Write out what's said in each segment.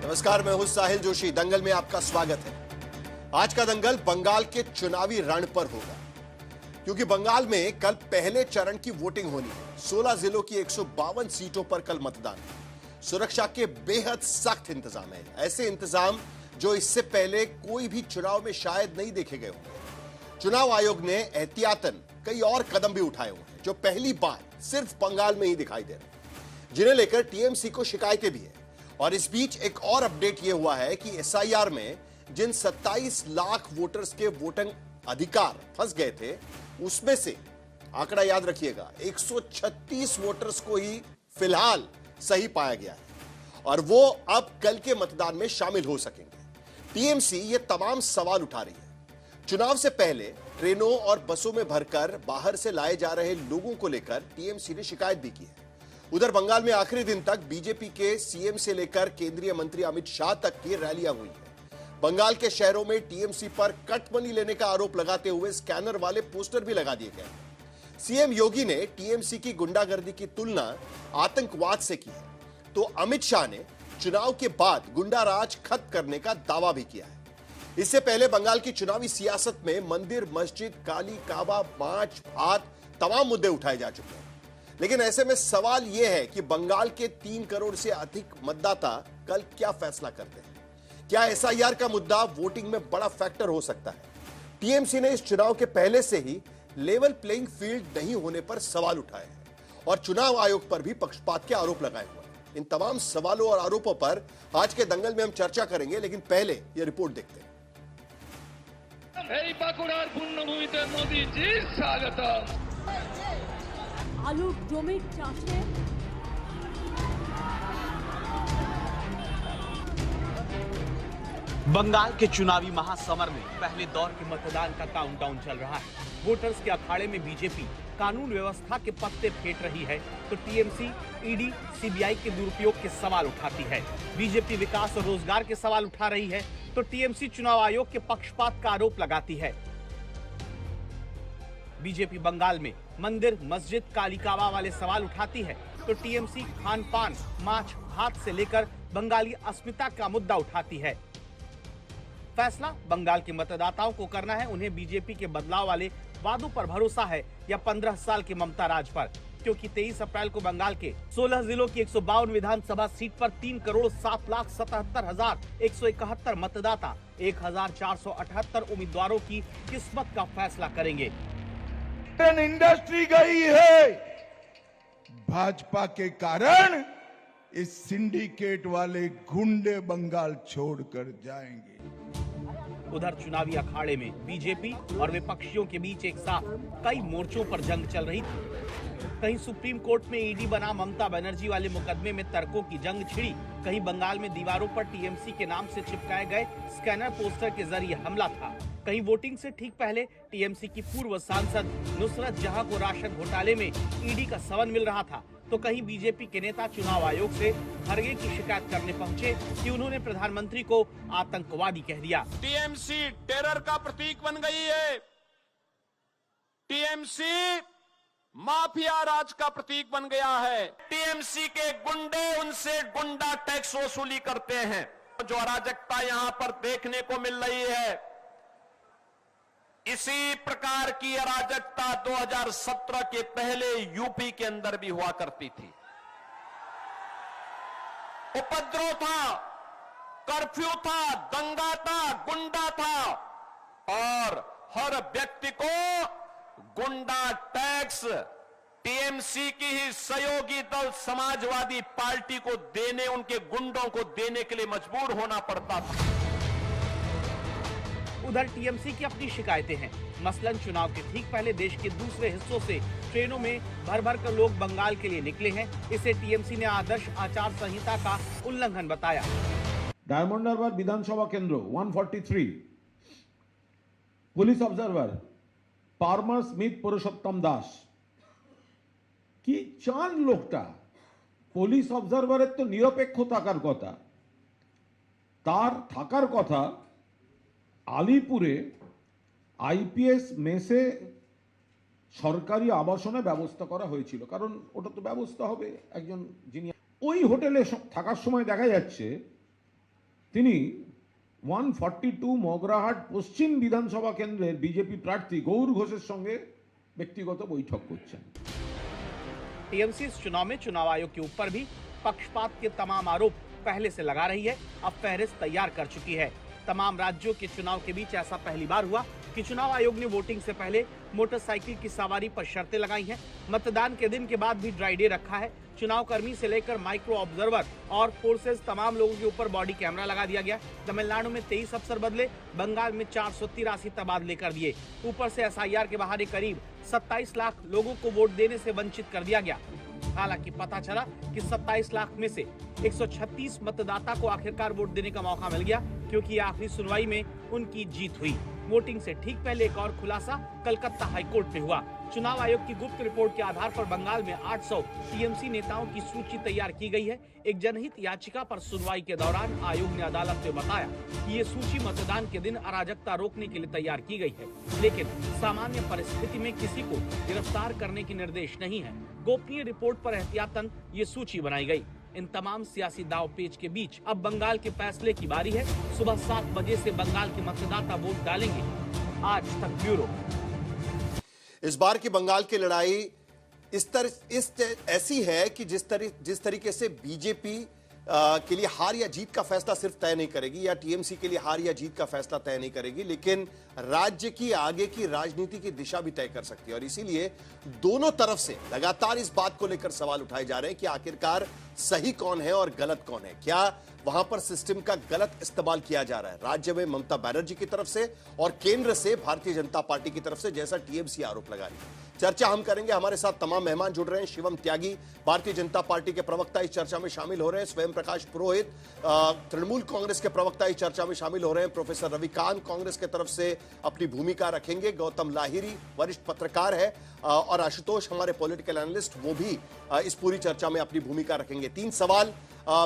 नमस्कार, मैं हूं साहिल जोशी। दंगल में आपका स्वागत है। आज का दंगल बंगाल के चुनावी रण पर होगा, क्योंकि बंगाल में कल पहले चरण की वोटिंग होनी है। 16 जिलों की 152 सीटों पर कल मतदान है। सुरक्षा के बेहद सख्त इंतजाम है, ऐसे इंतजाम जो इससे पहले कोई भी चुनाव में शायद नहीं देखे गए होंगे। चुनाव आयोग ने एहतियातन कई और कदम भी उठाए हुए हैं, जो पहली बार सिर्फ बंगाल में ही दिखाई दे रहे हैं, जिन्हें लेकर टीएमसी को शिकायतें भी है। और इस बीच एक और अपडेट यह हुआ है कि एसआईआर में जिन 27 लाख वोटर्स के वोटिंग अधिकार फंस गए थे, उसमें से आंकड़ा याद रखिएगा 136 वोटर्स को ही फिलहाल सही पाया गया है और वो अब कल के मतदान में शामिल हो सकेंगे। टीएमसी ये तमाम सवाल उठा रही है। चुनाव से पहले ट्रेनों और बसों में भरकर बाहर से लाए जा रहे लोगों को लेकर टीएमसी ने शिकायत भी की है। उधर बंगाल में आखिरी दिन तक बीजेपी के सीएम से लेकर केंद्रीय मंत्री अमित शाह तक की रैलियां हुई हैं। बंगाल के शहरों में टीएमसी पर कट मनी लेने का आरोप लगाते हुए स्कैनर वाले पोस्टर भी लगा दिए गए। सीएम योगी ने टीएमसी की गुंडागर्दी की तुलना आतंकवाद से की है, तो अमित शाह ने चुनाव के बाद गुंडाराज खत्म करने का दावा भी किया है। इससे पहले बंगाल की चुनावी सियासत में मंदिर, मस्जिद, काली काबा, मार्च, भात तमाम मुद्दे उठाए जा चुके हैं। लेकिन ऐसे में सवाल यह है कि बंगाल के 3 करोड़ से अधिक मतदाता कल क्या फैसला करते हैं। क्या एसआईआर का मुद्दा वोटिंग में बड़ा फैक्टर हो सकता है? टीएमसी ने इस चुनाव के पहले से ही लेवल प्लेइंग फील्ड नहीं होने पर सवाल उठाए हैं और चुनाव आयोग पर भी पक्षपात के आरोप लगाए हुए हैं। इन तमाम सवालों और आरोपों पर आज के दंगल में हम चर्चा करेंगे, लेकिन पहले यह रिपोर्ट देखते हैं। आलू जमी चाषे बंगाल के चुनावी महासमर में पहले दौर के मतदान का काउंटडाउन चल रहा है। वोटर्स के अखाड़े में बीजेपी कानून व्यवस्था के पत्ते फेंट रही है, तो टीएमसी ईडी सीबीआई के दुरुपयोग के सवाल उठाती है। बीजेपी विकास और रोजगार के सवाल उठा रही है, तो टीएमसी चुनाव आयोग के पक्षपात का आरोप लगाती है। बीजेपी बंगाल में मंदिर, मस्जिद, काली काबा वाले सवाल उठाती है, तो टीएमसी खान पान, माछ, भात से लेकर बंगाली अस्मिता का मुद्दा उठाती है। फैसला बंगाल के मतदाताओं को करना है, उन्हें बीजेपी के बदलाव वाले वादों पर भरोसा है या 15 साल के ममता राज पर, क्योंकि 23 अप्रैल को बंगाल के 16 जिलों की 152 विधानसभा सीट पर 3,07,77,171 मतदाता 1,478 उम्मीदवारों की किस्मत का फैसला करेंगे। इंडस्ट्री गई है, भाजपा के कारण इस सिंडिकेट वाले गुंडे बंगाल छोड़कर जाएंगे। उधर चुनावी अखाड़े में बीजेपी और विपक्षियों के बीच एक साथ कई मोर्चों पर जंग चल रही थी। कहीं सुप्रीम कोर्ट में ईडी बना ममता बनर्जी वाले मुकदमे में तर्कों की जंग छिड़ी, कहीं बंगाल में दीवारों पर टीएमसी के नाम से चिपकाए गए स्कैनर पोस्टर के जरिए हमला था, कहीं वोटिंग से ठीक पहले टीएमसी की पूर्व सांसद नुसरत जहां को राशन घोटाले में ईडी का समन मिल रहा था, तो कहीं बीजेपी के नेता चुनाव आयोग से खरगे की शिकायत करने पहुंचे कि उन्होंने प्रधानमंत्री को आतंकवादी कह दिया। टीएमसी टेरर का प्रतीक बन गई है। टीएमसी माफिया राज का प्रतीक बन गया है। टीएमसी के गुंडे उनसे गुंडा टैक्स वसूली करते हैं। जो अराजकता यहां पर देखने को मिल रही है, इसी प्रकार की अराजकता 2017 के पहले यूपी के अंदर भी हुआ करती थी। उपद्रव था, कर्फ्यू था, दंगा था, गुंडा था और हर व्यक्ति को गुंडा टैक्स टीएमसी की ही सहयोगी दल समाजवादी पार्टी को देने, उनके गुंडों को देने के लिए मजबूर होना पड़ता था। उधर टीएमसी की अपनी शिकायतें हैं। मसलन चुनाव के ठीक पहले देश के दूसरे हिस्सों से ट्रेनों में भर भर कर लोग बंगाल के लिए निकले हैं। इसे टीएमसी ने आदर्श आचार संहिता का उल्लंघन बताया। डायमंड हार्बर विधानसभा केंद्र 143 पुलिस ऑब्जर्वर पार्मर स्मिथ पुरुषोत्तम दास কি চান লোকটা? পুলিশ অবজারভারের তো নিরপেক্ষ থাকার কথা, তার থাকার কথা আলিপুরে আইপিএস মেসে সরকারি আবাসনে ব্যবস্থা করা হয়েছিল, কারণ ওটা তো ব্যবস্থা হবে একজন যিনি ওই হোটেলে থাকার সময় দেখা যাচ্ছে তিনি 142 মগরাহাট পশ্চিম বিধানসভা কেন্দ্রের বিজেপি প্রার্থী গৌর ঘোষের সঙ্গে ব্যক্তিগত বৈঠক করছেন। टीएमसी इस चुनाव में चुनाव आयोग के ऊपर भी पक्षपात के तमाम आरोप पहले से लगा रही है। अब फहरिस्त तैयार कर चुकी है। तमाम राज्यों के चुनाव के बीच ऐसा पहली बार हुआ कि चुनाव आयोग ने वोटिंग से पहले मोटरसाइकिल की सवारी पर शर्तें लगाई हैं। मतदान के दिन के बाद भी ड्राई डे रखा है। चुनाव कर्मी से लेकर माइक्रो ऑब्जर्वर और फोर्सेज तमाम लोगों के ऊपर बॉडी कैमरा लगा दिया गया। तमिलनाडु में 23 अफसर बदले, बंगाल में 483 तबादले कर दिए। ऊपर से एसआईआर के बहाने करीब 27 लाख लोगों को वोट देने से वंचित कर दिया गया। हालांकि पता चला कि 27 लाख में से 136 मतदाता को आखिरकार वोट देने का मौका मिल गया, क्योंकि आखिरी सुनवाई में उनकी जीत हुई। वोटिंग से ठीक पहले एक और खुलासा कलकत्ता हाईकोर्ट में हुआ। चुनाव आयोग की गुप्त रिपोर्ट के आधार पर बंगाल में 800 टीएमसी नेताओं की सूची तैयार की गई है। एक जनहित याचिका पर सुनवाई के दौरान आयोग ने अदालत में बताया कि ये सूची मतदान के दिन अराजकता रोकने के लिए तैयार की गई है, लेकिन सामान्य परिस्थिति में किसी को गिरफ्तार करने के निर्देश नहीं है। गोपनीय रिपोर्ट पर एहतियातन ये सूची बनाई गई। इन तमाम सियासी दाव पेच के बीच अब बंगाल के फैसले की बारी है। सुबह 7 बजे से बंगाल के मतदाता वोट डालेंगे। आज तक ब्यूरो। इस बार की बंगाल की लड़ाई ऐसी है कि जिस तरीके से बीजेपी के लिए हार या जीत का फैसला सिर्फ तय नहीं करेगी, या टीएमसी के लिए हार या जीत का फैसला तय नहीं करेगी, लेकिन राज्य की आगे की राजनीति की दिशा भी तय कर सकती है। और इसीलिए दोनों तरफ से लगातार इस बात को लेकर सवाल उठाए जा रहे हैं कि आखिरकार सही कौन है और गलत कौन है। क्या वहां पर सिस्टम का गलत इस्तेमाल किया जा रहा है राज्य में ममता बनर्जी की तरफ से और केंद्र से भारतीय जनता पार्टी की तरफ से, जैसा टीएमसी आरोप लगा रही है। चर्चा हम करेंगे। हमारे साथ तमाम मेहमान जुड़ रहे हैं। शिवम त्यागी भारतीय जनता पार्टी के प्रवक्ता इस चर्चा में शामिल हो रहे हैं। स्वयं प्रकाश पुरोहित तृणमूल कांग्रेस के प्रवक्ता इस चर्चा में शामिल हो रहे हैं। प्रोफेसर रविकांत कांग्रेस की तरफ से अपनी भूमिका रखेंगे। गौतम लाहिरी वरिष्ठ पत्रकार है और आशुतोष हमारे पॉलिटिकल एनालिस्ट, वो भी इस पूरी चर्चा में अपनी भूमिका रखेंगे। 3 सवाल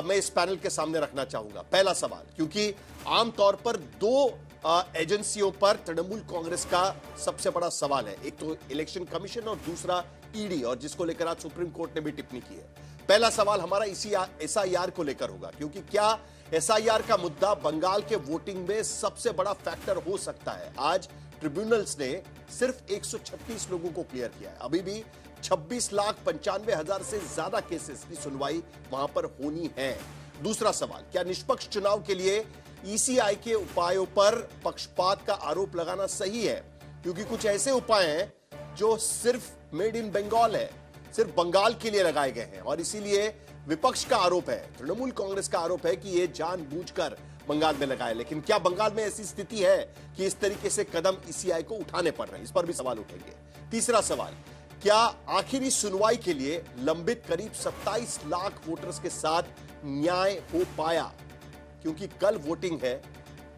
मैं इस पैनल के सामने रखना चाहूंगा। पहला सवाल, क्योंकि आमतौर पर 2 एजेंसियों पर तृणमूल कांग्रेस का सबसे बड़ा सवाल है, एक तो इलेक्शन कमीशन और दूसरा ईडी, और जिसको लेकर आज सुप्रीम कोर्ट ने भी टिप्पणी की है। पहला सवाल हमारा इसी एसआईआर को लेकर होगा, क्योंकि क्या एसआईआर का मुद्दा बंगाल के वोटिंग में सबसे बड़ा फैक्टर हो सकता है। आज ट्रिब्यूनल्स ने सिर्फ 136 लोगों को क्लियर किया है। अभी भी 26,95,000 से ज्यादा केसेस की सुनवाई वहां पर होनी है। दूसरा सवाल, क्या निष्पक्ष चुनाव के लिए ईसीआई के उपायों पर पक्षपात का आरोप लगाना सही है, क्योंकि कुछ ऐसे उपाय हैं जो सिर्फ मेड इन बंगाल है, सिर्फ बंगाल के लिए लगाए गए हैं, और इसीलिए विपक्ष का आरोप है, तृणमूल कांग्रेस का आरोप है कि ये जानबूझकर बंगाल में लगाए। लेकिन क्या बंगाल में ऐसी स्थिति है कि इस तरीके से कदम ईसीआई को उठाने पड़ रहे हैं? इस पर भी सवाल उठेंगे। तीसरा सवाल, क्या आखिरी सुनवाई के लिए लंबित करीब 27 लाख वोटर्स के साथ न्याय हो पाया, क्योंकि कल वोटिंग है।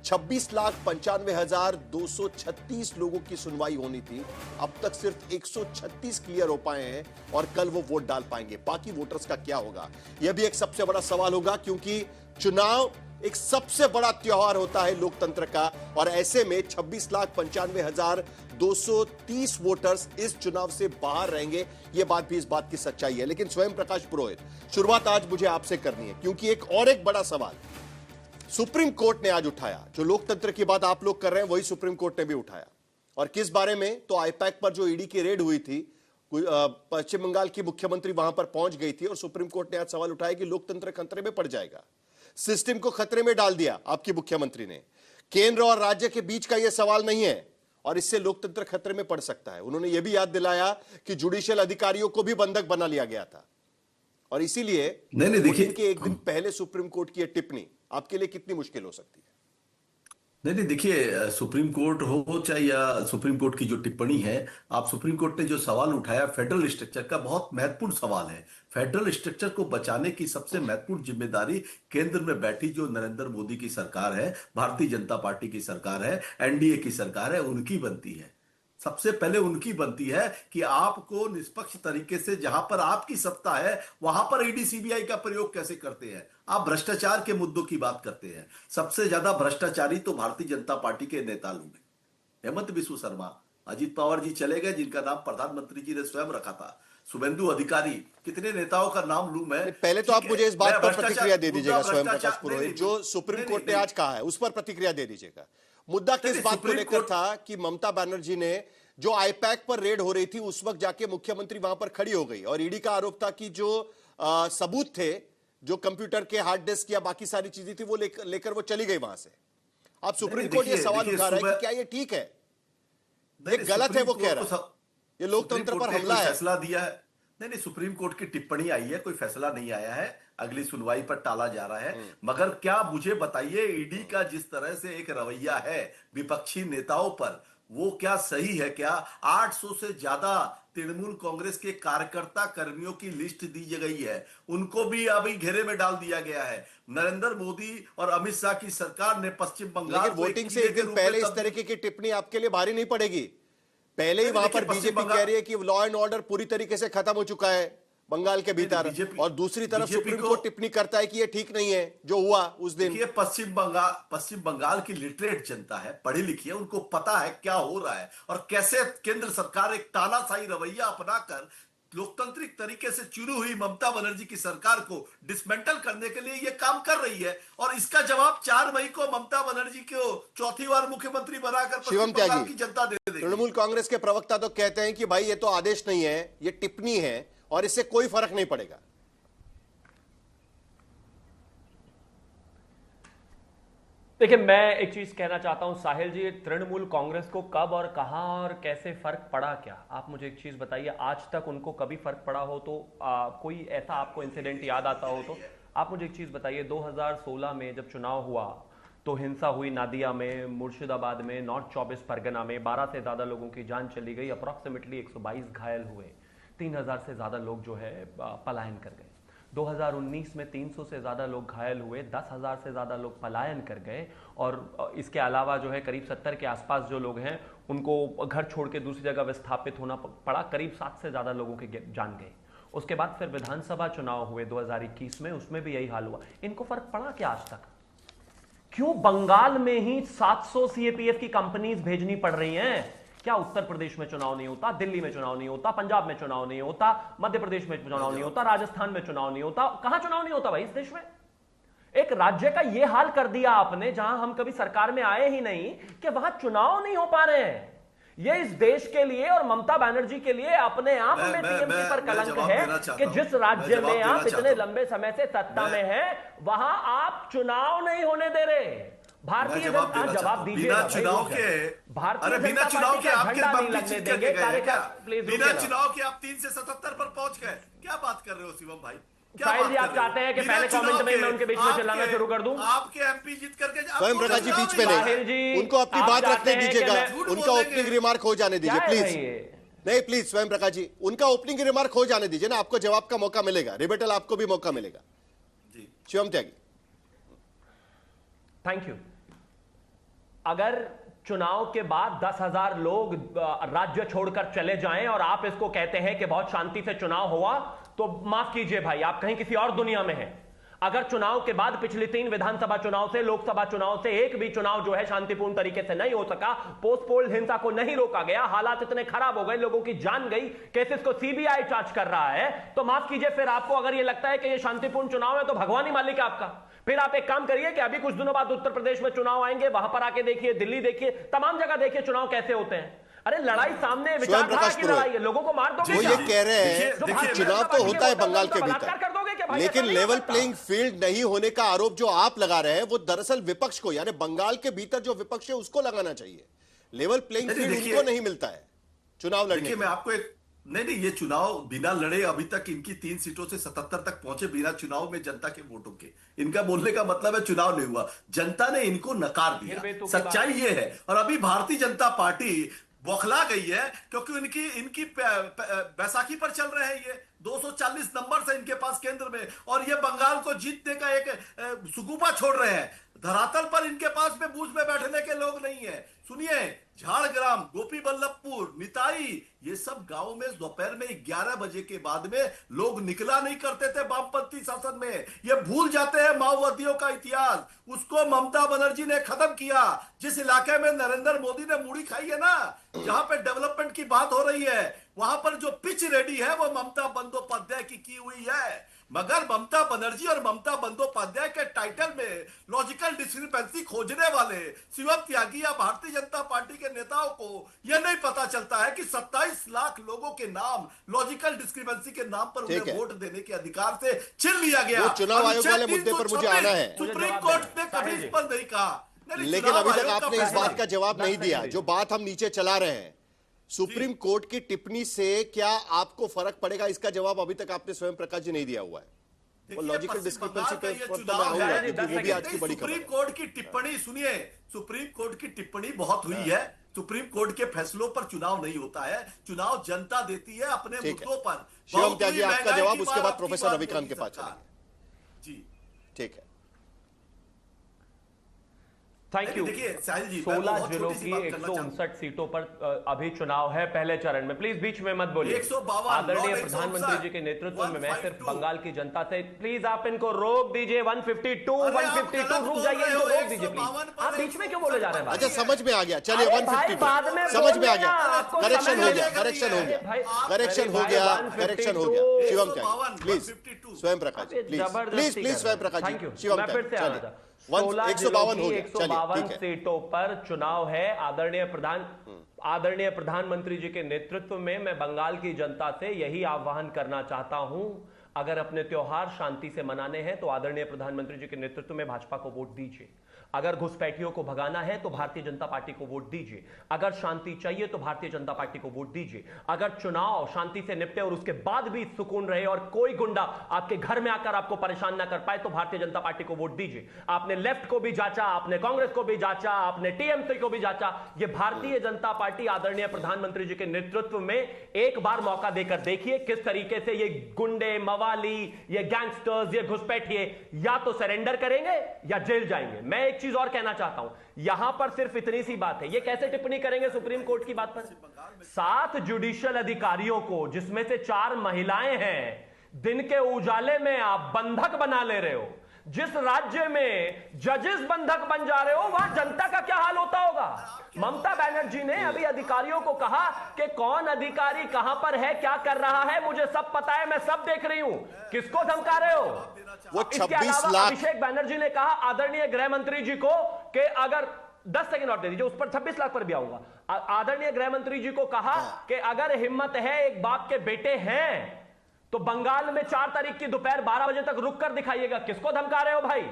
26,95,236 लोगों की सुनवाई होनी थी, अब तक सिर्फ 136 क्लियर हो पाए हैं और कल वो वोट डाल पाएंगे। बाकी वोटर्स का क्या होगा, यह भी एक सबसे बड़ा सवाल होगा, क्योंकि चुनाव एक सबसे बड़ा त्योहार होता है लोकतंत्र का, और ऐसे में 26,95,230 वोटर्स इस चुनाव से बाहर रहेंगे। यह बात भी इस बात की सच्चाई है। लेकिन स्वयं प्रकाश पुरोहित, शुरुआत आज मुझे आपसे करनी है, क्योंकि एक बड़ा सवाल सुप्रीम कोर्ट ने आज उठाया। जो लोकतंत्र की बात आप लोग कर रहे हैं वही सुप्रीम कोर्ट ने भी उठाया, और किस बारे में? तो आईपैक पर जो ईडी की रेड हुई थी, पश्चिम बंगाल की मुख्यमंत्री वहां पर पहुंच गई थी, और सुप्रीम कोर्ट ने आज सवाल उठाया कि लोकतंत्र खतरे में पड़ जाएगा। सिस्टम को खतरे में डाल दिया आपकी मुख्यमंत्री ने। केंद्र और राज्य के बीच का यह सवाल नहीं है, और इससे लोकतंत्र खतरे में पड़ सकता है। उन्होंने यह भी याद दिलाया कि जुडिशियल अधिकारियों को भी बंधक बना लिया गया था, और इसीलिए नहीं देखिए, के एक दिन पहले सुप्रीम कोर्ट की टिप्पणी आपके लिए कितनी मुश्किल हो सकती है? नहीं देखिए, सुप्रीम कोर्ट हो चाहे या सुप्रीम कोर्ट की जो टिप्पणी है, आप सुप्रीम कोर्ट ने जो सवाल उठाया फेडरल स्ट्रक्चर का, बहुत महत्वपूर्ण सवाल है। फेडरल स्ट्रक्चर को बचाने की सबसे महत्वपूर्ण जिम्मेदारी केंद्र में बैठी जो नरेंद्र मोदी की सरकार है, भारतीय जनता पार्टी की सरकार है, एनडीए की सरकार है, उनकी बनती है। सबसे पहले उनकी बनती है कि आपको निष्पक्ष तरीके से, जहां पर आपकी सत्ता है वहां पर ईडी सीबीआई का प्रयोग कैसे करते हैं। आप भ्रष्टाचार के मुद्दों की बात करते हैं, सबसे ज्यादा भ्रष्टाचारी तो भारतीय जनता पार्टी के नेता लोग हैं। हेमंत बिस्व शर्मा, अजीत पवार जी चले गए, जिनका नाम प्रधानमंत्री जी ने स्वयं रखा था, शुभेंदु अधिकारी, कितने नेताओं का नाम लूं मैं? पहले तो आप ठीक है, मुझे इस बात मैं पर भ्रष्टाचार- प्रतिक्रिया दे दीजिएगा मुद्दा स्वयं प्रकाश भ्रष्टाचार- पुरोहित, नहीं, जो नहीं, सुप्रीम नहीं, कोर्ट ने नहीं, आज कहा है उस पर प्रतिक्रिया दे दीजिएगा। मुद्दा किस नहीं, बात को सुप्रीम लेकर कोर्ट- था कि ममता बनर्जी ने जो आईपैक पर रेड हो रही थी उस वक्त जाके मुख्यमंत्री वहां पर खड़ी हो गई और ईडी का आरोप था कि जो सबूत थे, जो कंप्यूटर के हार्ड डिस्क या बाकी सारी चीजें थी वो लेकर वो चली गई वहां से। अब सुप्रीम कोर्ट ये सवाल उठा रहा है कि क्या ये ठीक है, ये गलत है, वो कह रहा है ये लोकतंत्र पर हमला है। फैसला दिया है। नहीं, सुप्रीम कोर्ट की टिप्पणी आई है, कोई फैसला नहीं आया है, अगली सुनवाई पर टाला जा रहा है। मगर क्या मुझे बताइए, ईडी का जिस तरह से एक रवैया है विपक्षी नेताओं पर, वो क्या सही है? क्या 800 से ज्यादा तृणमूल कांग्रेस के कार्यकर्ता कर्मियों की लिस्ट दी गई है, उनको भी अभी घेरे में डाल दिया गया है। नरेंद्र मोदी और अमित शाह की सरकार ने पश्चिम बंगाल लेकिन वोटिंग से एक दिन पहले इस तरीके की टिप्पणी आपके लिए भारी नहीं पड़ेगी? पहले ही वहां पर बीजेपी कह रही है कि लॉ एंड ऑर्डर पूरी तरीके से खत्म हो चुका है बंगाल के भीतर, और दूसरी तरफ सुप्रीम कोर्ट टिप्पणी करता है कि ये ठीक नहीं है जो हुआ उस दिन। ये पश्चिम बंगाल की लिटरेट जनता है, पढ़ी लिखी है, उनको पता है क्या हो रहा है और कैसे केंद्र सरकार एक तानाशाही रवैया अपनाकर लोकतांत्रिक तरीके से चुनी हुई ममता बनर्जी की सरकार को डिसमेंटल करने के लिए ये काम कर रही है। और इसका जवाब 4 मई को ममता बनर्जी को चौथी बार मुख्यमंत्री बनाकर शिवम पश्चिम बंगाल त्यागी, की जनता दे देगी। तृणमूल कांग्रेस के प्रवक्ता तो कहते हैं कि भाई ये तो आदेश नहीं है, ये टिप्पणी है और इससे कोई फर्क नहीं पड़ेगा। देखिए, मैं एक चीज कहना चाहता हूं साहिल जी, तृणमूल कांग्रेस को कब और कहां और कैसे फर्क पड़ा क्या, आप मुझे एक चीज बताइए। आज तक उनको कभी फर्क पड़ा हो तो कोई ऐसा आपको इंसिडेंट याद आता हो तो आप मुझे एक चीज बताइए। 2016 में जब चुनाव हुआ तो हिंसा हुई नादिया में, मुर्शिदाबाद में, नॉर्थ 24 परगना में 12 से ज्यादा लोगों की जान चली गई, अप्रॉक्सीमेटली 122 घायल हुए, 3000 से ज्यादा लोग जो है पलायन कर गए। 2019 में 300 से ज़्यादा लोग घायल हुए, 10,000 से ज़्यादा लोग पलायन कर गए, और इसके अलावा जो है करीब 70 के आसपास जो लोग हैं उनको घर छोड़ के दूसरी जगह विस्थापित होना पड़ा, करीब 7 से ज़्यादा लोगों के जान गए। उसके बाद फिर विधानसभा चुनाव हुए 2021 में, उसमें भी यही हाल हुआ। इनको फर्क पड़ा क्या आज तक? क्यों बंगाल में ही 700 सीएपीएफ की कंपनीज भेजनी पड़ रही हैं? क्या उत्तर प्रदेश में चुनाव नहीं होता, दिल्ली में चुनाव नहीं होता, पंजाब में चुनाव नहीं होता, मध्य प्रदेश में चुनाव नहीं होता, राजस्थान में चुनाव नहीं होता? कहां चुनाव नहीं होता भाई इस देश में? एक राज्य का यह हाल कर दिया आपने जहां हम कभी सरकार में आए ही नहीं, कि वहां चुनाव नहीं हो पा रहे हैं। ये इस देश के लिए और ममता बनर्जी के लिए अपने आप में टीएमसी पर कलंक है कि जिस राज्य में आप इतने लंबे समय से सत्ता में हैं, वहां आप चुनाव नहीं होने दे रहे। भारतीय जनता जवाब दीजिए, बिना चुनाव के, भारतीय बिना चुनाव के आपके नहीं लगने देंगे बिना चुनाव के आप 3 से 77 पर पहुंच गए। क्या बात कर रहे हो शिवम भाई? साहिल जी, आप चाहते हैं कि पहले कमेंट में मैं उनके बीच में चिल्लाना शुरू कर दूं? आपके एमपी जीत करके स्वयं प्रकाश जी बीच में नहीं, उनको अपनी बात रखने दीजिएगा, उनका ओपनिंग रिमार्क हो जाने दीजिए प्लीज। नहीं प्लीज स्वयं प्रकाश जी, उनका ओपनिंग रिमार्क हो जाने दीजिए ना, आपको जवाब का मौका मिलेगा, रिबेटल आपको भी मौका मिलेगा। शिवम त्यागी, थैंक यू। अगर चुनाव के बाद 10,000 लोग राज्य छोड़कर चले जाएं और आप इसको कहते हैं कि बहुत शांति से चुनाव हुआ, तो माफ कीजिए भाई, आप कहीं किसी और दुनिया में हैं। अगर चुनाव के बाद पिछली 3 विधानसभा चुनाव से, लोकसभा चुनाव से एक भी चुनाव जो है शांतिपूर्ण तरीके से नहीं हो सका, पोस्ट पोल हिंसा को नहीं रोका गया, हालात इतने खराब हो गए, लोगों की जान गई, केसेस को सीबीआई जांच कर रहा है, तो माफ कीजिए, फिर आपको अगर यह लगता है कि यह शांतिपूर्ण चुनाव है तो भगवान ही मालिक है आपका। फिर आप एक काम करिए कि अभी कुछ दिनों बाद उत्तर प्रदेश में चुनाव आएंगे, वहां पर आके देखिए, दिल्ली देखिए, तमाम जगह देखिए चुनाव कैसे होते हैं। अरे लड़ाई सामने विचारधारा की लड़ाई है, लोगों को मार दोगे। वो ये कह रहे हैं चुनाव तो होता है बंगाल के भीतर, लेकिन लेवल प्लेइंग फील्ड नहीं होने का आरोप जो आप लगा रहे हैं वो दरअसल विपक्ष को, यानी बंगाल के भीतर जो विपक्ष है उसको लगाना चाहिए। लेवल प्लेइंग फील्ड उनको नहीं मिलता है चुनाव लड़ने के। मैं आपको एक नहीं, ये चुनाव बिना लड़े अभी तक इनकी 3 सीटों से 77 तक पहुंचे बिना चुनाव में जनता के वोटों के। इनका बोलने का मतलब है चुनाव नहीं हुआ, जनता ने इनको नकार दिया, सच्चाई ये है। और अभी भारतीय जनता पार्टी बौखला गई है क्योंकि इनकी बैसाखी पर चल रहे हैं। ये 240 नंबर से इनके पास केंद्र में, और ये बंगाल को जीतने का एक सुगुफा छोड़ रहे हैं। धरातल पर इनके पास में बूथ में बैठने के लोग नहीं है। सुनिए, झाड़ग्राम, गोपी बल्लभपुर, निताई, ये सब गांवों में दोपहर में 11 बजे के बाद में लोग निकला नहीं करते थे वामपंथी शासन में। ये भूल जाते हैं माओवादियों का इतिहास, उसको ममता बनर्जी ने खत्म किया। जिस इलाके में नरेंद्र मोदी ने मूड़ी खाई है ना, जहां पे डेवलपमेंट की बात हो रही है, वहां पर जो पिच रेडी है वो ममता बंदोपाध्याय की हुई है। मगर ममता बनर्जी और ममता बंदोपाध्याय के टाइटल में लॉजिकल डिस्क्रिपेंसी खोजने वाले शिवम त्यागी या भारतीय जनता पार्टी के नेताओं को यह नहीं पता चलता है कि 27 लाख लोगों के नाम लॉजिकल डिस्क्रिपेंसी के नाम पर उन्हें वोट देने के अधिकार से छीन लिया गया। वो चुनाव आयोग वाले मुद्दे पर मुझे आना है। सुप्रीम कोर्ट ने कभी इस पर नहीं कहा, लेकिन अभी तक आपने इस बात का जवाब नहीं दिया जो बात हम नीचे चला रहे हैं। सुप्रीम कोर्ट की टिप्पणी से क्या आपको फर्क पड़ेगा, इसका जवाब अभी तक आपने स्वयं प्रकाश जी नहीं दिया हुआ है। वो लॉजिकल डिस्क्रिपेंसी पे मैं आऊंगा क्योंकि वो भी आज की बड़ी खबर है। सुप्रीम कोर्ट की टिप्पणी सुनिए, सुप्रीम कोर्ट की टिप्पणी बहुत हुई है। सुप्रीम कोर्ट के फैसलों पर चुनाव नहीं होता है, चुनाव जनता देती है अपने मुद्दों पर। शिवम त्यागी आपका जवाब, उसके बाद प्रोफेसर रविकांत के पास चलेंगे। जी ठीक है, थैंक यू। देखिए साहिल जी, 16 जिलों की 159 सीटों पर अभी चुनाव है पहले चरण में। प्लीज बीच में मत बोलिए। 152 आदरणीय प्रधानमंत्री जी के नेतृत्व में मैं सिर्फ बंगाल की जनता से, प्लीज आप इनको रोक दीजिए। 152 रुक जाइए, इनको रोक दीजिए प्लीज। आप बीच में क्यों बोले जा रहे हैं? अच्छा समझ में आ गया, चलिए 152 समझ में आ गया, करेक्शन हो गया, करेक्शन हो गया, करेक्शन हो गया, करेक्शन हो गया। शिवम त्यागी प्लीज, स्वयं प्रकाश प्लीज, प्लीज स्वयं प्रकाश जी, शिवम त्यागी 152 हो गया। 152 सीटों पर चुनाव है। आदरणीय प्रधानमंत्री जी के नेतृत्व में मैं बंगाल की जनता से यही आह्वान करना चाहता हूं, अगर अपने त्योहार शांति से मनाने हैं तो आदरणीय प्रधानमंत्री जी के नेतृत्व में भाजपा को वोट दीजिए। अगर घुसपैठियों को भगाना है तो भारतीय जनता पार्टी को वोट दीजिए। अगर शांति चाहिए तो भारतीय जनता पार्टी को वोट दीजिए। अगर चुनाव शांति से निपटे और उसके बाद भी सुकून रहे और कोई गुंडा आपके घर में आकर आपको परेशान ना कर पाए तो भारतीय जनता पार्टी को वोट दीजिए। आपने लेफ्ट को भी जांचा, आपने कांग्रेस को भी जांचा, आपने टीएमसी को भी जांचा। ये भारतीय जनता पार्टी आदरणीय प्रधानमंत्री जी के नेतृत्व में एक बार मौका देकर देखिए किस तरीके से ये गुंडे, मवाली, ये गैंगस्टर्स, ये घुसपैठिए या तो सरेंडर करेंगे या जेल जाएंगे। मैं एक चीज और कहना चाहता हूं, यहां पर सिर्फ इतनी सी बात है, ये कैसे टिप्पणी करेंगे सुप्रीम कोर्ट की बात पर? 7 जुडिशियल अधिकारियों को, जिसमें से 4 महिलाएं हैं, दिन के उजाले में आप बंधक बना ले रहे हो। जिस राज्य में जजेस बंधक बन जा रहे हो वहां जनता का क्या हाल होता होगा? ममता बनर्जी ने अभी अधिकारियों को कहा कि कौन अधिकारी कहां पर है, क्या कर रहा है, मुझे सब पता है, मैं सब देख रही हूं। किसको धमका रहे हो? वो इसके 26 अलावा लाख अभिषेक बनर्जी ने कहा आदरणीय गृह मंत्री जी को कि अगर 10 सेकंड और दे दीजिए, उस पर 26 लाख पर भी आऊंगा। आदरणीय गृह मंत्री जी को कहा कि अगर हिम्मत है, एक बाप के बेटे हैं, तो बंगाल में 4 तारीख की दोपहर 12 बजे तक रुक कर दिखाइएगा। किसको धमका रहे हो भाई?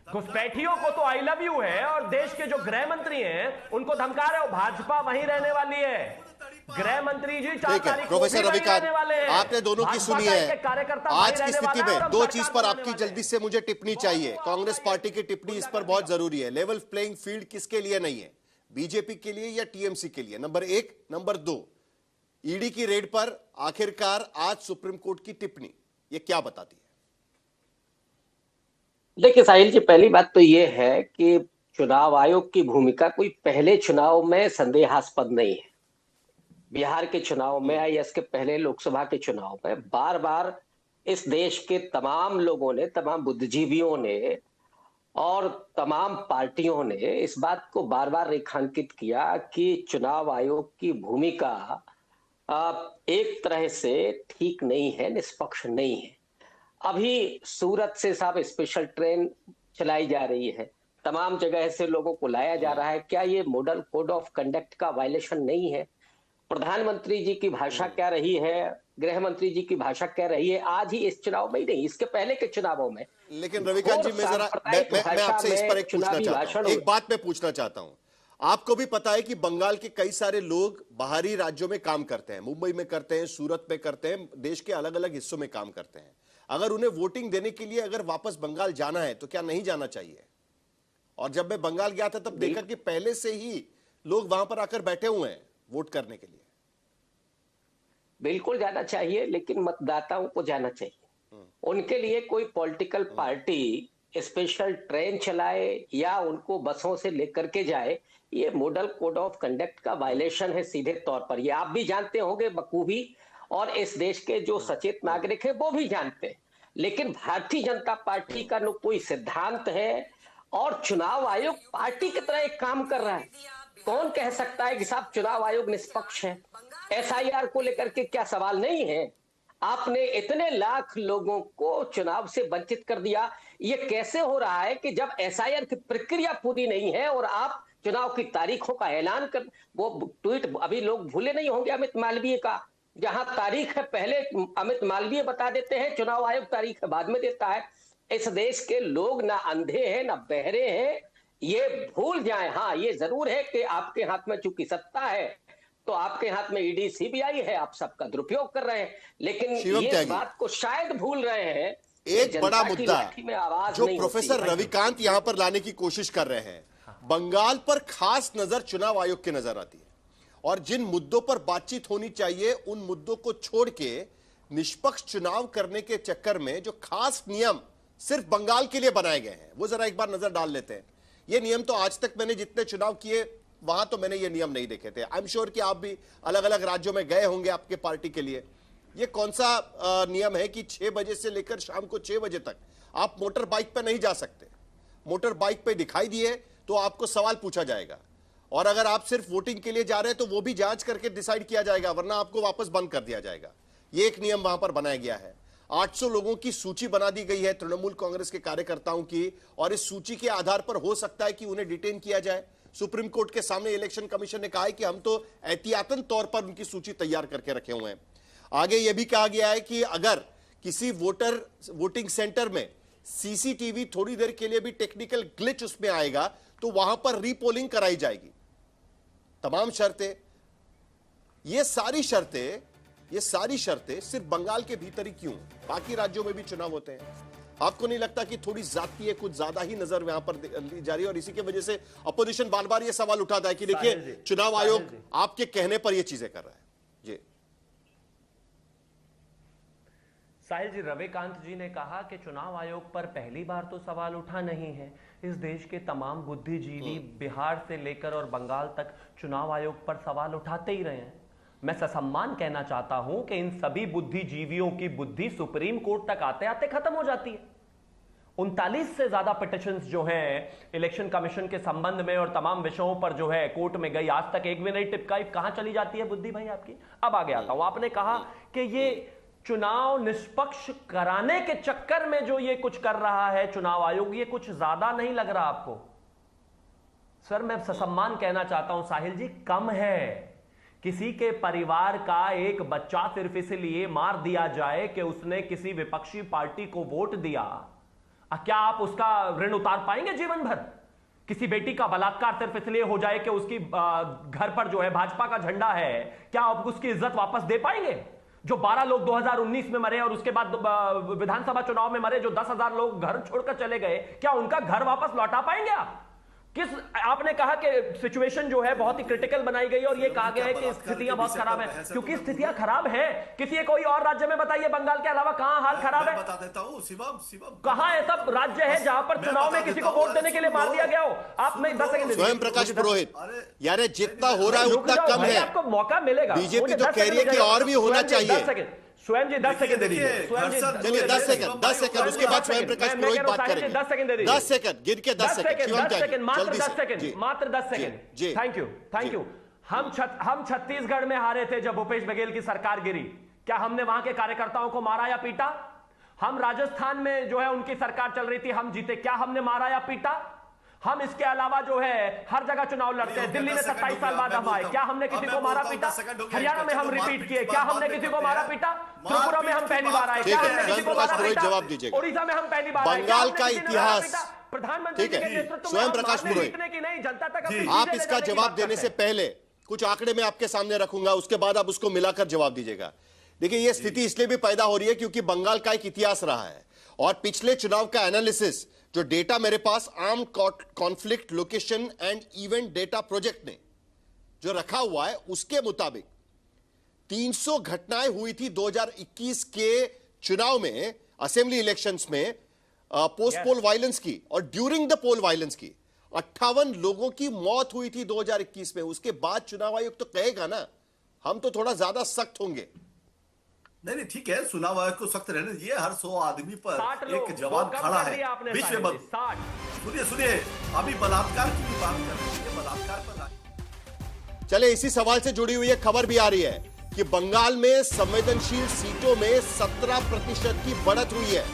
घुसपैठियों को तो आई लव यू है और देश के जो गृह मंत्री हैं उनको धमका रहे हो। भाजपा वहीं रहने वाली है। गृह मंत्री जी 4 तारीख को प्रोफेसर रविकांत, वाले हैं। आपने दोनों की सुनी है। आज की स्थिति में 2 चीज पर आपकी जल्दी से मुझे टिप्पणी चाहिए। कांग्रेस पार्टी की टिप्पणी इस पर बहुत जरूरी है। लेवल प्लेइंग फील्ड किसके लिए नहीं है, बीजेपी के लिए या टीएमसी के लिए? नंबर 1। नंबर 2, ईडी की रेड पर आखिरकार आज सुप्रीम कोर्ट की टिप्पणी, ये क्या बताती है? देखिए साहिल जी, पहली बात तो ये है कि चुनाव आयोग की भूमिका कोई पहले चुनाव में संदेहास्पद नहीं है। बिहार के चुनाव में या इसके पहले लोकसभा के चुनाव में बार बार इस देश के तमाम लोगों ने, तमाम बुद्धिजीवियों ने और तमाम पार्टियों ने इस बात को बार बार रेखांकित किया कि चुनाव आयोग की भूमिका एक तरह से ठीक नहीं है, निष्पक्ष नहीं है। अभी सूरत से साहब स्पेशल ट्रेन चलाई जा रही है, तमाम जगह से लोगों को लाया जा रहा है। क्या ये मॉडल कोड ऑफ कंडक्ट का वायलेशन नहीं है? प्रधानमंत्री जी की भाषा क्या रही है, गृह मंत्री जी की भाषा क्या रही है, आज ही इस चुनाव में ही नहीं, इसके पहले के चुनावों में। लेकिन रविकांत जी, मैं आपसे इस पर एक पूछना चाहता हूं, एक बात मैं पूछना चाहता हूं। आपको भी पता है कि बंगाल के कई सारे लोग बाहरी राज्यों में काम करते हैं, मुंबई में करते हैं, सूरत में करते हैं, देश के अलग अलग हिस्सों में काम करते हैं। अगर उन्हें वोटिंग देने के लिए अगर वापस बंगाल जाना है तो क्या नहीं जाना चाहिए? और जब मैं बंगाल गया था तब देखा कि पहले से ही लोग वहां पर आकर बैठे हुए हैं वोट करने के लिए। बिल्कुल जाना चाहिए, लेकिन मतदाताओं को जाना चाहिए। उनके लिए कोई पॉलिटिकल पार्टी स्पेशल ट्रेन चलाए या उनको बसों से लेकर के जाए, ये मॉडल कोड ऑफ कंडक्ट का वायलेशन है सीधे तौर पर। ये आप भी जानते होंगे बखूबी, और इस देश के जो सचेत नागरिक है वो भी जानते हैं। लेकिन भारतीय जनता पार्टी का न कोई सिद्धांत है, और चुनाव आयोग पार्टी की तरह एक काम कर रहा है। कौन कह सकता है कि साहब चुनाव आयोग निष्पक्ष है? एसआईआर को लेकर के क्या सवाल नहीं है? आपने इतने लाख लोगों को चुनाव से वंचित कर दिया। ये कैसे हो रहा है कि जब एसआईआर की प्रक्रिया पूरी नहीं है और आप चुनाव की तारीखों का ऐलान कर, वो ट्वीट अभी लोग भूले नहीं होंगे अमित मालवीय का, जहां तारीख है पहले अमित मालवीय बता देते हैं, चुनाव आयोग तारीख बाद में देता है। इस देश के लोग ना अंधे हैं ना बहरे हैं, ये भूल जाएं। हाँ, ये जरूर है कि आपके हाथ में चूंकि सत्ता है तो आपके हाथ में ईडी सीबीआई है, आप सबका दुरुपयोग कर रहे हैं, लेकिन ये बात को शायद भूल रहे हैं। एक बड़ा मुद्दा जो प्रोफेसर रविकांत यहां पर लाने की कोशिश कर रहे हैं, बंगाल पर खास नजर चुनाव आयोग की नजर आती है, और जिन मुद्दों पर बातचीत होनी चाहिए उन मुद्दों को छोड़ के निष्पक्ष चुनाव करने के चक्कर में जो खास नियम सिर्फ बंगाल के लिए बनाए गए हैं, वो जरा एक बार नजर डाल लेते हैं। ये नियम तो आज तक मैंने जितने चुनाव किए वहां तो मैंने ये नियम नहीं देखे थे। आई एम श्योर कि आप भी अलग अलग राज्यों में गए होंगे आपके पार्टी के लिए। ये कौन सा नियम है कि 6 बजे से लेकर शाम को 6 बजे तक आप मोटर बाइक पर नहीं जा सकते? मोटर बाइक पे दिखाई दिए तो आपको सवाल पूछा जाएगा, और अगर आप सिर्फ वोटिंग के लिए जा रहे हैं तो वो भी जांच करके डिसाइड किया जाएगा, वरना आपको वापस बंद कर दिया जाएगा। ये एक नियम वहां पर बनाया गया है। 800 लोगों की सूची बना दी गई है तृणमूल कांग्रेस के कार्यकर्ताओं की, और इस सूची के आधार पर हो सकता है कि उन्हें डिटेन किया जाए। सुप्रीम कोर्ट के सामने इलेक्शन कमीशन ने कहा है कि हम तो एहतियातन तौर पर उनकी सूची तैयार करके रखे हुए हैं। आगे यह भी कहा गया है कि अगर किसी वोटिंग सेंटर में सीसीटीवी थोड़ी देर के लिए भी टेक्निकल ग्लिच उसमें आएगा तो वहां पर रीपोलिंग कराई जाएगी। तमाम शर्तें, ये सारी शर्तें सिर्फ बंगाल के भीतर ही क्यों? बाकी राज्यों में भी चुनाव होते हैं। आपको नहीं लगता कि थोड़ी जातीय कुछ ज्यादा ही नजर यहां पर ली जा रही है? और इसी की वजह से अपोजिशन बार बार यह सवाल उठाता है कि देखिए चुनाव आयोग आपके कहने पर यह चीजें कर रहा है। जी साहिल जी, रविकांत जी ने कहा कि चुनाव आयोग पर पहली बार तो सवाल उठा नहीं है। इस देश के तमाम बुद्धिजीवी बिहार से लेकर और बंगाल तक चुनाव आयोग पर सवाल उठाते ही रहे हैं। मैं ससम्मान कहना चाहता हूं कि इन सभी बुद्धिजीवियों की बुद्धि सुप्रीम कोर्ट तक आते आते खत्म हो जाती है। 39 से ज्यादा पिटिशंस जो हैं इलेक्शन कमीशन के संबंध में और तमाम विषयों पर जो है कोर्ट में गई, आज तक एक भी नहीं टिपकाई। कहां चली जाती है बुद्धि भाई आपकी? अब आगे आता हूं। आपने कहा कि ये चुनाव निष्पक्ष कराने के चक्कर में जो ये कुछ कर रहा है चुनाव आयोग, ये कुछ ज्यादा नहीं लग रहा आपको? सर, मैं ससम्मान कहना चाहता हूं साहिल जी, कम है। किसी के परिवार का एक बच्चा सिर्फ इसलिए मार दिया जाए कि उसने किसी विपक्षी पार्टी को वोट दिया, क्या आप उसका ऋण उतार पाएंगे जीवन भर? किसी बेटी का बलात्कार सिर्फ इसलिए हो जाए कि उसकी घर पर जो है भाजपा का झंडा है, क्या आप उसकी इज्जत वापस दे पाएंगे? जो 12 लोग 2019 में मरे और उसके बाद विधानसभा चुनाव में मरे, जो 10,000 लोग घर छोड़कर चले गए, क्या उनका घर वापस लौटा पाएंगे आप? आपने कहा कि सिचुएशन जो है बहुत ही क्रिटिकल बनाई गई और ये कहा गया है कि स्थितियां बहुत खराब हैं, क्योंकि स्थितियां खराब हैं। किसी कोई और राज्य में बताइए बंगाल के अलावा कहां हाल खराब है? बता देता हूं शिवम, कहां ऐसा राज्य है जहां पर चुनाव में किसी को वोट देने के लिए मार दिया गया हो? आप में 10 सेकंड स्वयं प्रकाश पुरोहित, यार जितना हो रहा है उतना कम है। आपको मौका मिलेगा। बीजेपी तो कह रही है कि और भी होना चाहिए। स्वयं जी 10 सेकंड दे दीजिए। चलिए 10 सेकंड, उसके बाद स्वयं प्रकाश पुरोहित बात करेंगे। 10 सेकंड दे दीजिए। 10 सेकंड गिन के 10 सेकंड, मात्र 10 सेकंड। Thank you. हम छत्तीसगढ़ में हारे थे जब भूपेश बघेल की सरकार गिरी। क्या हमने वहां के कार्यकर्ताओं को मारा या पीटा? हम राजस्थान में जो है उनकी सरकार चल रही थी, हम जीते, क्या हमने मारा या पीटा? हम इसके अलावा जो है हर जगह चुनाव लड़ते हैं। दिल्ली में 27 साल बाद हम आए, क्या हमने किसी को मारा पीटा? हरियाणा में हम रिपीट किए, क्या हमने किसी को मारा पीटा? त्रिपुरा में हम पहली बार आए, क्या हमने किसी को मारा पीटा? जवाब दीजिए। ओडिशा में हम पहली बार आए, बंगाल का इतिहास, प्रधानमंत्री के नेतृत्व में स्वयं प्रकाश पुरोहित, की नहीं, जनता तक आप इसका जवाब देने से पहले कुछ आंकड़े मैं आपके सामने रखूंगा, उसके बाद आप उसको मिलाकर जवाब दीजिएगा। देखिए, यह स्थिति इसलिए भी पैदा हो रही है क्योंकि बंगाल का एक इतिहास रहा है, और पिछले चुनाव का एनालिसिस जो डेटा मेरे पास arm conflict location and event data project ने जो रखा हुआ है, उसके मुताबिक 300 घटनाएं हुई थी 2021 के चुनाव में, असेंबली इलेक्शंस में, पोस्ट पोल वायलेंस की और ड्यूरिंग द पोल वायलेंस की 58 लोगों की मौत हुई थी 2021 में। उसके बाद चुनाव आयोग तो कहेगा ना, हम तो थोड़ा ज्यादा सख्त होंगे। नहीं ठीक है, चुनाव आयोग को सख्त रहने दीजिए। हर 100 आदमी पर एक जवान कब खड़ा कर है। दिया आपने बीच में 60? सुनिए, अभी बलात्कार की भी बात कर रहे हैं, बलात्कार पर। चले, इसी सवाल से जुड़ी हुई एक खबर भी आ रही है कि बंगाल में संवेदनशील सीटों में 17% की बढ़त हुई है।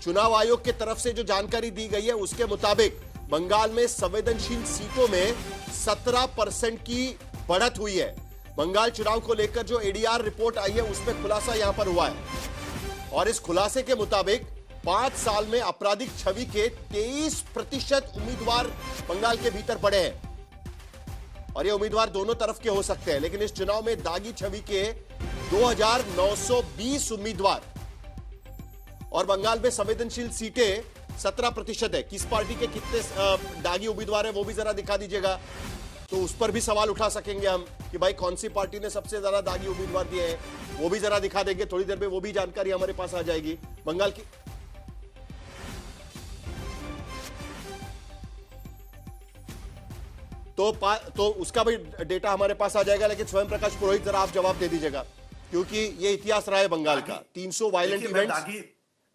चुनाव आयोग की तरफ से जो जानकारी दी गई है उसके मुताबिक बंगाल में संवेदनशील सीटों में 17% की बढ़त हुई है। बंगाल चुनाव को लेकर जो एडीआर रिपोर्ट आई है उसमें खुलासा यहां पर हुआ है और इस खुलासे के मुताबिक 5 साल में आपराधिक छवि के 23% उम्मीदवार बंगाल के भीतर बढ़े हैं और ये उम्मीदवार दोनों तरफ के हो सकते हैं, लेकिन इस चुनाव में दागी छवि के 2920 उम्मीदवार और बंगाल में संवेदनशील सीटें 17% है। किस पार्टी के कितने दागी उम्मीदवार है वो भी जरा दिखा दीजिएगा, तो उस पर भी सवाल उठा सकेंगे हम कि भाई कौन सी पार्टी ने सबसे ज्यादा दागी उम्मीदवार दिए हैं, वो भी जरा दिखा देंगे। थोड़ी देर में वो भी जानकारी हमारे पास आ जाएगी बंगाल की। तो उसका भी डेटा हमारे पास आ जाएगा, लेकिन स्वयं प्रकाश पुरोहित जरा आप जवाब दे दीजिएगा, क्योंकि ये इतिहास रहा है बंगाल का। 300 वायलेंट इवेंट्स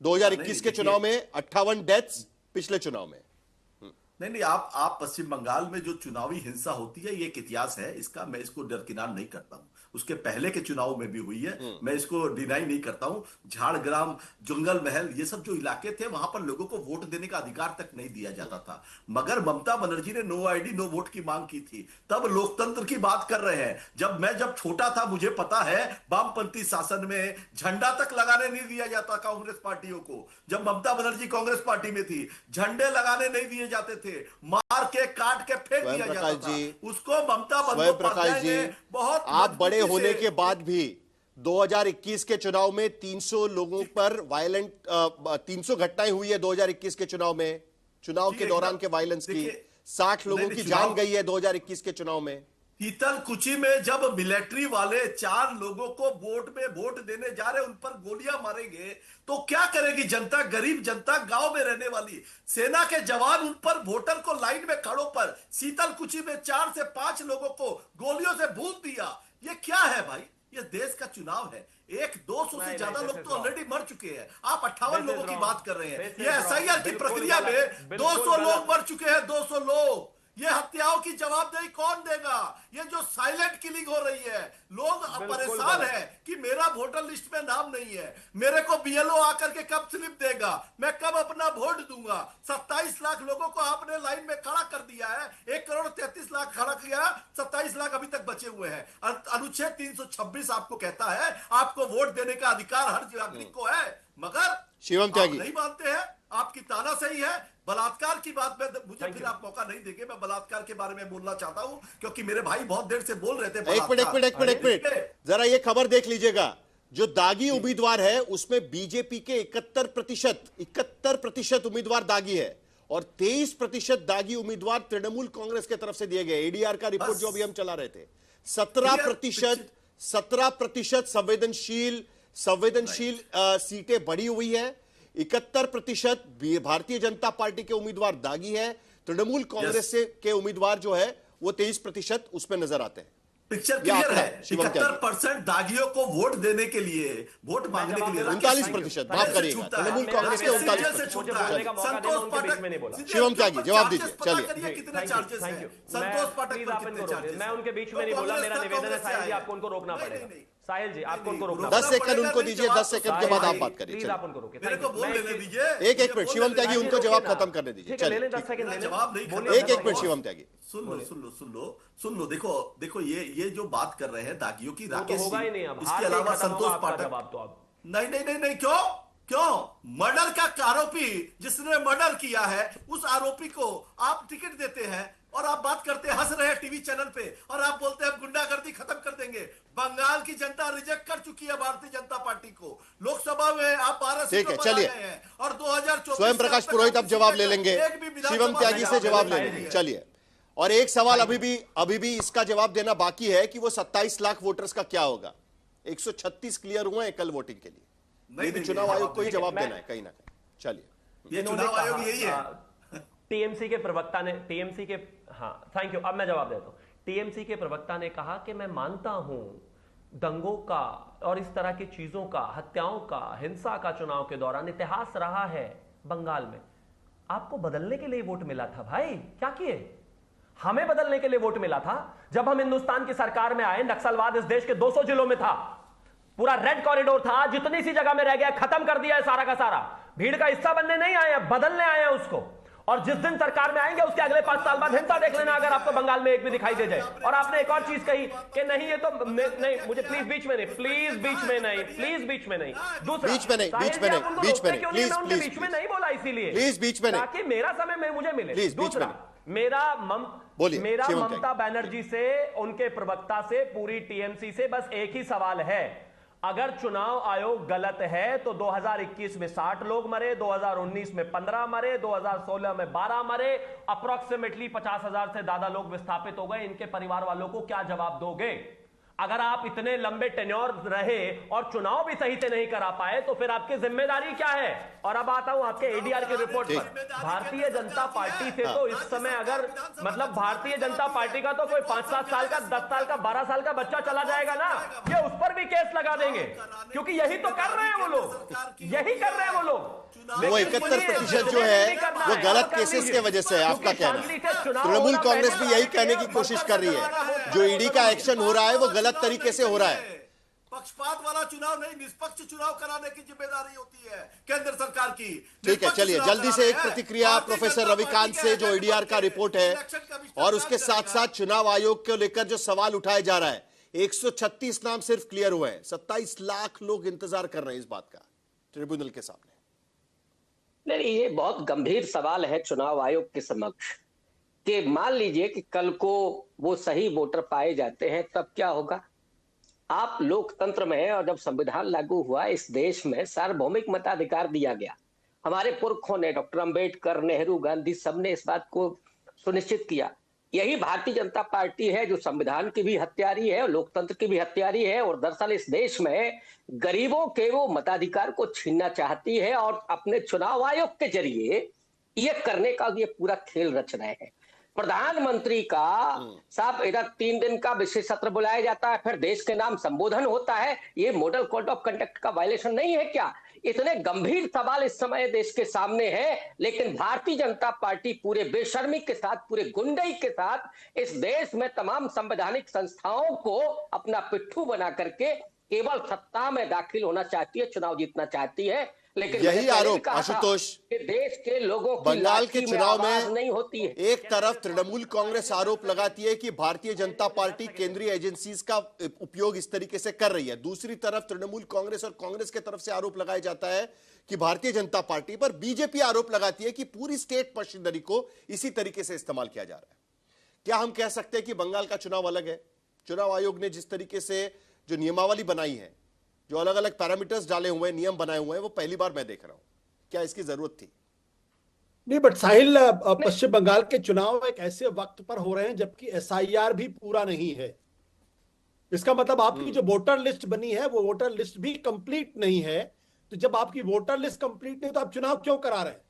2021 के चुनाव में, 58 डेथ्स पिछले चुनाव में। नहीं आप पश्चिम बंगाल में जो चुनावी हिंसा होती है ये एक इतिहास है, इसका मैं इसको दरकिनार नहीं करता हूं। उसके पहले के चुनाव में भी हुई है, मैं इसको डिनाई नहीं करता हूं। झाड़ग्राम, जंगल महल, ये सब जो इलाके थे वहां पर लोगों को वोट देने का अधिकार तक नहीं दिया जाता था, मगर ममता बनर्जी ने नो आईडी नो वोट की मांग की थी। तब लोकतंत्र की बात कर रहे हैं। जब छोटा था मुझे पता है वामपंथी शासन में झंडा तक लगाने नहीं दिया जाता कांग्रेस पार्टियों को। जब ममता बनर्जी कांग्रेस पार्टी में थी झंडे लगाने नहीं दिए जाते थे, मार के काट के फेंक दिया जाता था। उसको ममता बंदोपाध्याय ने बहुत, आप बड़े होने के बाद भी 2021 के चुनाव में 300 लोगों पर वायलेंट 300 घटनाएं हुई है 2021 के चुनाव में, चुनाव के दौरान के वायलेंस की 60 लोगों की जान गई है 2021 के चुनाव में। शीतलकुची में जब मिलिट्री वाले 4 लोगों को वोट देने जा रहे उन पर गोलियां मारेंगे तो क्या करेगी जनता? गरीब जनता, गांव में रहने वाली सेना के जवान उन पर वोटर को लाइन में खड़ों पर शीतलकुची में 4 से 5 लोगों को गोलियों से भून दिया। ये क्या है भाई? ये देश का चुनाव है। 100-200 से ज्यादा लोग तो ऑलरेडी मर चुके हैं। आप 58 लोगों की बात कर रहे हैं। ये एसआईआर की प्रक्रिया में 200 लोग मर चुके हैं, 200 लोग। ये हत्याओं की जवाबदेही कौन देगा? ये जो साइलेंट किलिंग हो रही है, लोग परेशान है कि मेरा वोटर लिस्ट में नाम नहीं है, मेरे को बीएलओ आकर के कब स्लिप देगा, मैं कब अपना वोट दूंगा। 27 लाख लोगों को आपने लाइन में खड़ा कर दिया है, 1,33,00,000 खड़ा किया, 27 लाख अभी तक बचे हुए हैं। अनुच्छेद 326 आपको कहता है आपको वोट देने का अधिकार हर नागरिक को है, मगर शिवम त्यागी नहीं मानते हैं। आपकी तानाशाही है। बलात्कार की बात में मुझे फिर आप मौका नहीं देंगे, मैं बलात्कार के बारे में बोलना चाहता हूं क्योंकि मेरे भाई बहुत देर से बोल रहे थे। एक मिनट जरा ये खबर देख लीजिएगा। जो दागी उम्मीदवार है उसमें बीजेपी के 71% उम्मीदवार दागी है और 23% दागी उम्मीदवार तृणमूल कांग्रेस की तरफ से दिए गए। एडीआर का रिपोर्ट जो अभी हम चला रहे थे, 17% संवेदनशील सीटें बढ़ी हुई है। 71% भारतीय जनता पार्टी के उम्मीदवार दागी है। तृणमूल कांग्रेस से के उम्मीदवार जो है वो 23% उसमें नजर आते हैं। पिक्चर क्लियर है। 71% दागियों को वोट देने के लिए, वोट मांगने के लिए 39%, माफ करिएगा, तृणमूल कांग्रेस के 39%। संतोष पाठक, शिवम त्यागी जवाब दीजिए। चलिए, कितने चार्जेस हैं संतोष पाठक पर? कितने चार्जेस? मैं उनके बीच में नहीं बोला, मेरा निवेदन है साहिल जी आपको उनको रोकना पड़ेगा। साहिल जी आपको उनको रोकना 10 सेकंड उनको दीजिए, 10 सेकंड के बाद आप बात करिए। प्लीज आप उनको रोके। मेरे को बोल लेने दीजिए। एक मिनट शिवम त्यागी, उनको जवाब खत्म करने दीजिए। चलिए, जवाब नहीं, एक मिनट शिवम त्यागी, सुन लो। देखो ये जो बात कर रहे हैं दागियों की, राकेश होगा ही नहीं। अब इसके अलावा संतोष पाठक, तो अब नहीं क्यों मर्डर का आरोपी जिसने मर्डर किया है उस आरोपी को आप टिकट देते हैं और आप बात करते हैं, हंस रहे हैं टीवी चैनल पे और आप बोलते हैं गुंडागर्दी खत्म कर देंगे। बंगाल की जनता रिजेक्ट कर चुकी है भारतीय जनता पार्टी को। लोकसभा में आप 12 सीटों पर आ गए हैं और 2024 स्वयं प्रकाश पुरोहित अब जवाब ले लेंगे, शिवम त्यागी से जवाब ले लेंगे। चलिए, और एक सवाल अभी भी इसका जवाब देना बाकी है कि वो 27 लाख वोटर्स का क्या होगा। 136 क्लियर हुए हैं कल वोटिंग के लिए। नहीं, चुनाव आयोग को ही जवाब देना है कहीं ना कहीं। चलिए, ये चुनाव आयोग यही है। टीएमसी के प्रवक्ता ने थैंक यू, अब मैं जवाब देता हूं। टीएमसी के प्रवक्ता ने कहा कि मैं मानता हूं दंगों का और इस तरह की चीजों का, हत्याओं का, हिंसा का चुनाव के दौरान इतिहास रहा है बंगाल में। आपको बदलने के लिए वोट मिला था भाई, क्या किए? हमें बदलने के लिए वोट मिला था। जब हम हिंदुस्तान की सरकार में आए, नक्सलवाद इस देश के 200 जिलों में था, पूरा रेड कॉरिडोर था, जितनी सी जगह में रह गया खत्म कर दिया है सारा का सारा। भीड़ का हिस्सा बनने नहीं आए, बदलने आए हैं उसको। और जिस दिन सरकार में आएंगे उसके अगले 5 साल बाद हिंसा देख लेना, अगर आपको बंगाल में एक भी दिखाई दे जाए। और आपने एक और चीज कही कि नहीं ये तो नहीं, मुझे प्लीज बीच में नहीं, प्लीज बीच में नहीं, प्लीज बीच में नहीं, दूसरा बीच में नहीं, बीच में नहीं, बीच में नहीं, प्लीज प्लीज बीच में नहीं बोला, इसीलिए प्लीज बीच में नहीं, ताकि मेरा समय में मुझे मिले। प्लीज बीच में मेरा बोलिए, ममता बनर्जी से, उनके प्रवक्ता से, पूरी टीएमसी से बस एक ही सवाल है, अगर चुनाव आयोग गलत है तो 2021 में 60 लोग मरे, 2019 में 15 मरे, 2016 में 12 मरे, अप्रोक्सीमेटली 50,000 से ज्यादा लोग विस्थापित हो गए, इनके परिवार वालों को क्या जवाब दोगे? अगर आप इतने लंबे टेन्योर रहे और चुनाव भी सही से नहीं करा पाए तो फिर आपकी जिम्मेदारी क्या है? और अब आता हूं आपके एडीआर की रिपोर्ट पर। भारतीय जनता पार्टी से तो इस समय अगर मतलब भारतीय जनता पार्टी का तो कोई 5-7 साल का, 10 साल का, 12 साल का बच्चा चला जाएगा ना, ये उस पर भी केस लगा देंगे, क्योंकि यही तो कर रहे हैं वो लोग, यही कर रहे हैं वो लोग। वो 71% जो है वो गलत केसेस के वजह से है, आपका कहना है। तृणमूल कांग्रेस भी यही कहने की कोशिश कर रही है, जो ईडी का एक्शन हो रहा है वो गलत तरीके से हो रहा है। पक्षपात वाला चुनाव नहीं, निष्पक्ष चुनाव कराने की जिम्मेदारी होती है केंद्र सरकार की। ठीक है, चलिए जल्दी से एक प्रतिक्रिया प्रोफेसर रविकांत से, जो ईडीआर का रिपोर्ट है, और उसके साथ साथ चुनाव आयोग को लेकर जो सवाल उठाया जा रहा है। 136 नाम सिर्फ क्लियर हुए हैं, 27 लाख लोग इंतजार कर रहे हैं इस बात का ट्रिब्यूनल के सामने। नहीं, ये बहुत गंभीर सवाल है चुनाव आयोग के समक्ष कि मान लीजिए कि कल को वो सही वोटर पाए जाते हैं, तब क्या होगा? आप लोकतंत्र में हैं, और जब संविधान लागू हुआ इस देश में सार्वभौमिक मताधिकार दिया गया। हमारे पुरखों ने, डॉक्टर अंबेडकर, नेहरू, गांधी, सबने इस बात को सुनिश्चित किया। यही भारतीय जनता पार्टी है जो संविधान की भी हत्यारी है, लोकतंत्र की भी हत्यारी है, और दरअसल इस देश में गरीबों के वो मताधिकार को छीनना चाहती है, और अपने चुनाव आयोग के जरिए ये करने का ये पूरा खेल रच रहे हैं। प्रधानमंत्री का साहब इधर 3 दिन का विशेष सत्र बुलाया जाता है, फिर देश के नाम संबोधन होता है। ये मॉडल कोड ऑफ कंडक्ट का वायलेशन नहीं है क्या? इतने गंभीर सवाल इस समय देश के सामने है, लेकिन भारतीय जनता पार्टी पूरे बेशर्मी के साथ, पूरे गुंडई के साथ इस देश में तमाम संवैधानिक संस्थाओं को अपना पिट्ठू बना करके केवल सत्ता में दाखिल होना चाहती है, चुनाव जीतना चाहती है। लेकिन यही आरोप आशुतोष देश के लोगों की बंगाल के चुनाव में नहीं होती है। एक तरफ तृणमूल कांग्रेस आरोप लगाती है कि भारतीय जनता पार्टी केंद्रीय एजेंसीज का उपयोग इस तरीके से कर रही है, दूसरी तरफ तृणमूल कांग्रेस और कांग्रेस के तरफ से आरोप लगाया जाता है कि भारतीय जनता पार्टी पर बीजेपी आरोप लगाती है कि पूरी स्टेट मशीनरी को इसी तरीके से इस्तेमाल किया जा रहा है। क्या हम कह सकते हैं कि बंगाल का चुनाव अलग है? चुनाव आयोग ने जिस तरीके से जो नियमावली बनाई है, जो अलग अलग पैरामीटर्स डाले हुए हैं, नियम बनाए हुए हैं, वो पहली बार मैं देख रहा हूं। क्या इसकी जरूरत थी? नहीं, बट साहिल, पश्चिम बंगाल के चुनाव एक ऐसे वक्त पर हो रहे हैं जबकि एसआईआर भी पूरा नहीं है। इसका मतलब आपकी जो वोटर लिस्ट बनी है वो वोटर लिस्ट भी कंप्लीट नहीं है। तो जब आपकी वोटर लिस्ट कंप्लीट नहीं तो आप चुनाव क्यों करा रहे हैं?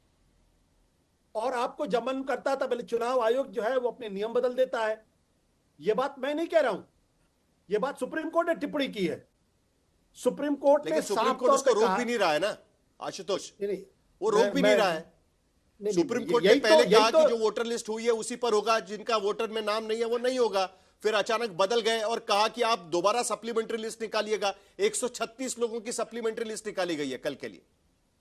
और आपको जब मन करता था पहले चुनाव आयोग जो है वो अपने नियम बदल देता है। ये बात मैं नहीं कह रहा हूं, ये बात सुप्रीम कोर्ट ने टिप्पणी की है। सुप्रीम कोर्ट ने सुप्रीम कोर्ट उसको रोक भी नहीं रहा है ना आशुतोष, वो रोक भी नहीं रहा है। सुप्रीम कोर्ट ने पहले कहा कि जो वोटर लिस्ट हुई है उसी पर होगा, जिनका वोटर में नाम नहीं है वो नहीं होगा। फिर अचानक बदल गए और कहा कि आप दोबारा सप्लीमेंट्री लिस्ट निकालिएगा। 136 लोगों की सप्लीमेंट्री लिस्ट निकाली गई है कल के लिए।